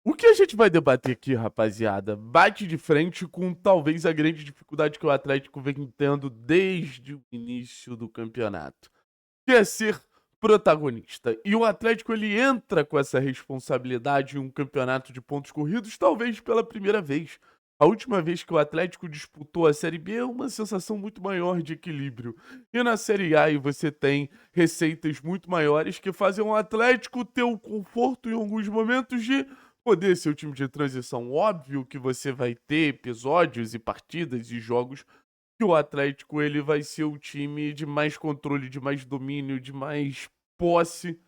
O que a gente vai debater aqui, rapaziada, bate de frente com talvez a grande dificuldade que o Atlético vem tendo desde o início do campeonato, que é ser protagonista. E o Atlético ele entra com essa responsabilidade em um campeonato de pontos corridos, talvez pela primeira vez. A última vez que o Atlético disputou a Série B é uma sensação muito maior de equilíbrio. E na Série A aí você tem receitas muito maiores que fazem o Atlético ter o conforto em alguns momentos de poder ser o time de transição. Óbvio que você vai ter episódios e partidas e jogos que o Atlético ele vai ser o time de mais controle, de mais domínio, de mais posse.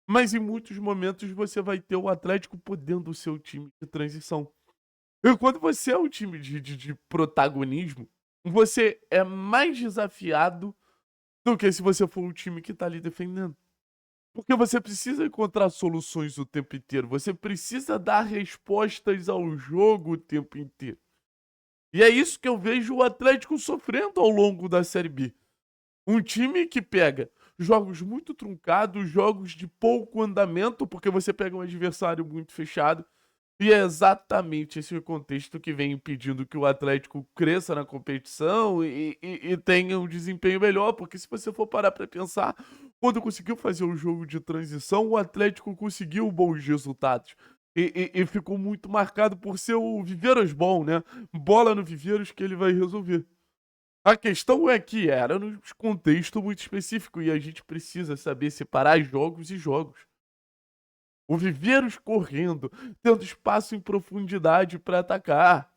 Mas em muitos momentos você vai ter o Atlético podendo ser o time de transição. E quando você é um time de protagonismo, você é mais desafiado do que se você for o time que tá ali defendendo. Porque você precisa encontrar soluções o tempo inteiro. Você precisa dar respostas ao jogo o tempo inteiro. E é isso que eu vejo o Atlético sofrendo ao longo da Série B. Um time que pega jogos muito truncados, jogos de pouco andamento, porque você pega um adversário muito fechado. E é exatamente esse o contexto que vem impedindo que o Atlético cresça na competição e tenha um desempenho melhor. Porque se você for parar para pensar, quando conseguiu fazer o jogo de transição, o Atlético conseguiu bons resultados. E ficou muito marcado por ser o Viveiros bom, né? Bola no Viveiros que ele vai resolver. A questão é que era num contexto muito específico e a gente precisa saber separar jogos e jogos. O Viveiros correndo, tendo espaço em profundidade para atacar.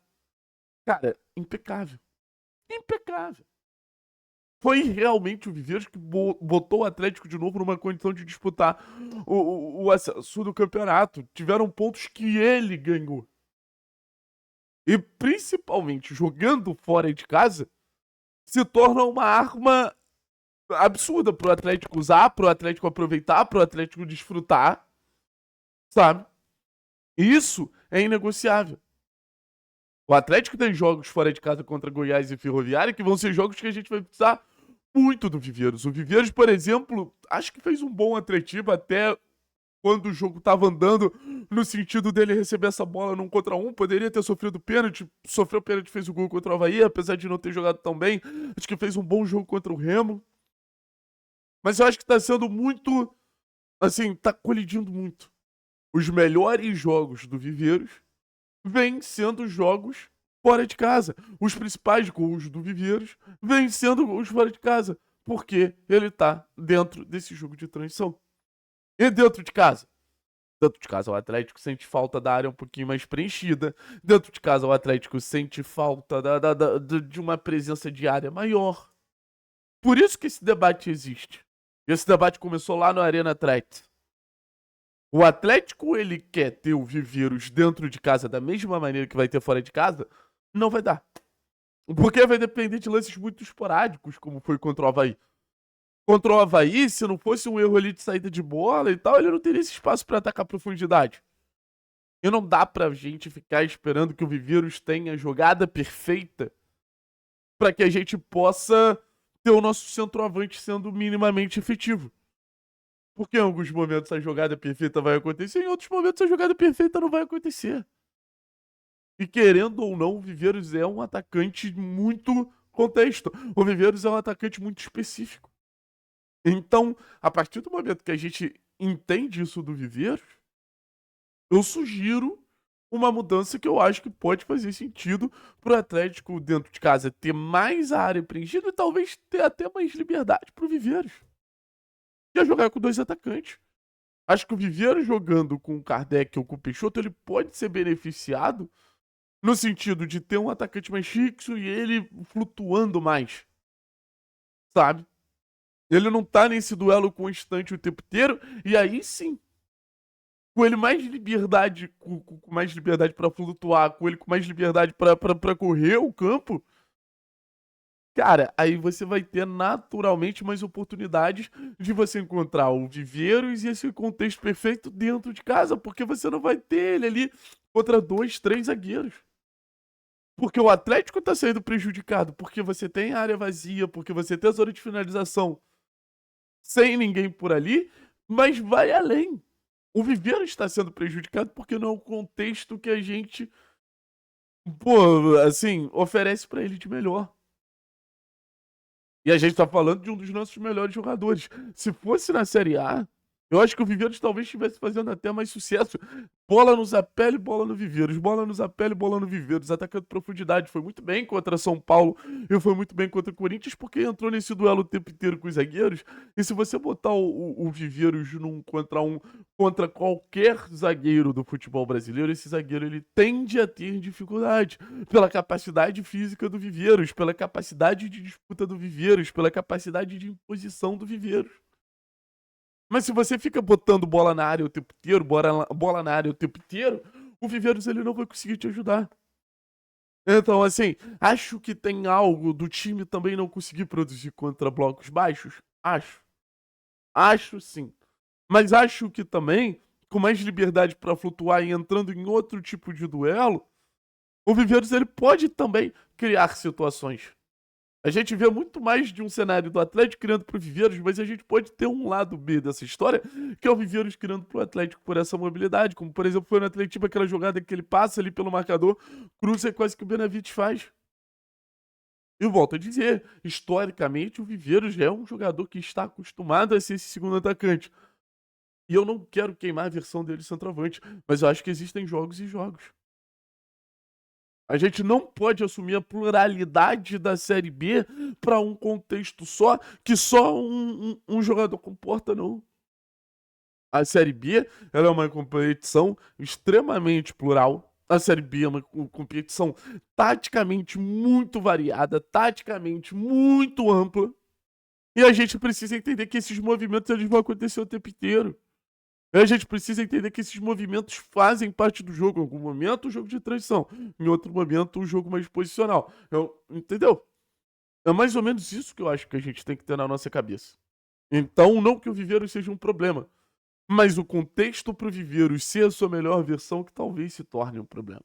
Cara, impecável. Impecável. Foi realmente o Viveiros que botou o Atlético de novo numa condição de disputar o acesso do campeonato. Tiveram pontos que ele ganhou. E principalmente jogando fora de casa, se torna uma arma absurda pro Atlético usar, pro Atlético aproveitar, pro Atlético desfrutar, sabe? Isso é inegociável. O Atlético tem jogos fora de casa contra Goiás e Ferroviária que vão ser jogos que a gente vai precisar muito do Viveiros. O Viveiros, por exemplo, acho que fez um bom Atletiba até quando o jogo tava andando no sentido dele receber essa bola num contra um. Poderia ter sofrido pênalti, sofreu pênalti, fez o gol contra o Avaí, apesar de não ter jogado tão bem. Acho que fez um bom jogo contra o Remo. Mas eu acho que tá sendo muito, assim, tá colidindo muito. Os melhores jogos do Viveiros vêm sendo jogos fora de casa. Os principais gols do Viveiros vêm sendo gols fora de casa. Porque ele tá dentro desse jogo de transição. E dentro de casa? Dentro de casa, o Atlético sente falta da área um pouquinho mais preenchida. Dentro de casa, o Atlético sente falta de uma presença de área maior. Por isso que esse debate existe. Esse debate começou lá no Arena Atlético. O Atlético, ele quer ter o Viveiros dentro de casa da mesma maneira que vai ter fora de casa? Não vai dar. Porque vai depender de lances muito esporádicos, como foi contra o Avaí. Contra o Avaí, se não fosse um erro ali de saída de bola e tal, ele não teria esse espaço para atacar a profundidade. E não dá pra gente ficar esperando que o Viveiros tenha a jogada perfeita para que a gente possa ter o nosso centroavante sendo minimamente efetivo. Porque em alguns momentos a jogada perfeita vai acontecer, em outros momentos a jogada perfeita não vai acontecer. E querendo ou não, o Viveiros é um atacante muito contexto. O Viveiros é um atacante muito específico. Então, a partir do momento que a gente entende isso do Viveiros, eu sugiro uma mudança que eu acho que pode fazer sentido pro Atlético dentro de casa ter mais a área preenchida e talvez ter até mais liberdade pro Viveiros. Que é jogar com dois atacantes. Acho que o Viveiros jogando com o Kardec ou com o Peixoto, ele pode ser beneficiado no sentido de ter um atacante mais fixo e ele flutuando mais, sabe? Ele não tá nesse duelo constante o tempo inteiro, e aí sim, com ele mais liberdade, com mais liberdade para flutuar, com ele com mais liberdade para correr o campo, cara, aí você vai ter naturalmente mais oportunidades de você encontrar o Viveiros e esse contexto perfeito dentro de casa, porque você não vai ter ele ali contra dois, três zagueiros. Porque o Atlético tá sendo prejudicado, porque você tem a área vazia, porque você tem a zona de finalização sem ninguém por ali, mas vai além. O Viveiro está sendo prejudicado porque não é o contexto que a gente, pô, assim, oferece pra ele de melhor. E a gente tá falando de um dos nossos melhores jogadores. Se fosse na Série A, eu acho que o Viveiros talvez estivesse fazendo até mais sucesso. Bola no Zapelli, bola no Viveiros. Bola no Zapelli, bola no Viveiros. Atacando profundidade. Foi muito bem contra São Paulo e foi muito bem contra o Corinthians porque entrou nesse duelo o tempo inteiro com os zagueiros. E se você botar o Viveiros num contra um contra qualquer zagueiro do futebol brasileiro, esse zagueiro ele tende a ter dificuldade pela capacidade física do Viveiros, pela capacidade de disputa do Viveiros, pela capacidade de imposição do Viveiros. Mas se você fica botando bola na área o tempo inteiro, bola na área o tempo inteiro, o Viveiros ele não vai conseguir te ajudar. Então, assim, acho que tem algo do time também não conseguir produzir contra blocos baixos. Acho. Acho sim. Mas acho que também, com mais liberdade para flutuar e entrando em outro tipo de duelo, o Viveiros ele pode também criar situações. A gente vê muito mais de um cenário do Atlético criando pro Viveiros, mas a gente pode ter um lado B dessa história, que é o Viveiros criando pro Atlético por essa mobilidade, como por exemplo foi no Atlético aquela jogada que ele passa ali pelo marcador, cruza quase que o Benavides faz. E eu volto a dizer, historicamente o Viveiros já é um jogador que está acostumado a ser esse segundo atacante. E eu não quero queimar a versão dele centroavante, mas eu acho que existem jogos e jogos. A gente não pode assumir a pluralidade da Série B para um contexto só, que só um jogador comporta, não. A Série B ela é uma competição extremamente plural. A Série B é uma competição taticamente muito variada, taticamente muito ampla. E a gente precisa entender que esses movimentos eles vão acontecer o tempo inteiro. A gente precisa entender que esses movimentos fazem parte do jogo. Em algum momento, o jogo de transição. Em outro momento, o jogo mais posicional. Entendeu? É mais ou menos isso que eu acho que a gente tem que ter na nossa cabeça. Então, não que o Viveiros seja um problema, mas o contexto para o Viveiros ser a sua melhor versão que talvez se torne um problema.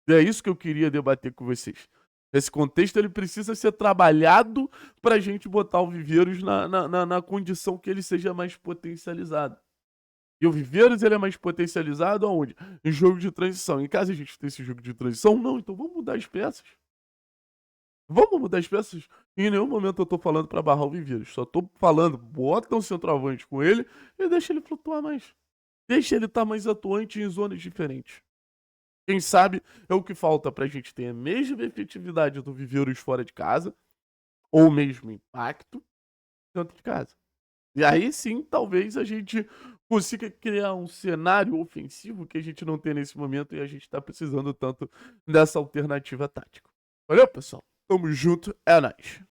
E é isso que eu queria debater com vocês. Esse contexto ele precisa ser trabalhado para a gente botar o Viveiros na condição que ele seja mais potencializado. E o Viveiros ele é mais potencializado aonde? Em jogo de transição. Em caso a gente tenha esse jogo de transição, não, então vamos mudar as peças. Vamos mudar as peças. Em nenhum momento eu tô falando pra barrar o Viveiros. Só tô falando, bota um centroavante com ele e deixa ele flutuar mais. Deixa ele estar mais atuante em zonas diferentes. Quem sabe é o que falta pra gente ter a mesma efetividade do Viveiros fora de casa, ou mesmo impacto dentro de casa. E aí sim, talvez a gente consiga criar um cenário ofensivo que a gente não tem nesse momento e a gente tá precisando tanto dessa alternativa tática. Valeu, pessoal. Tamo junto, é nóis.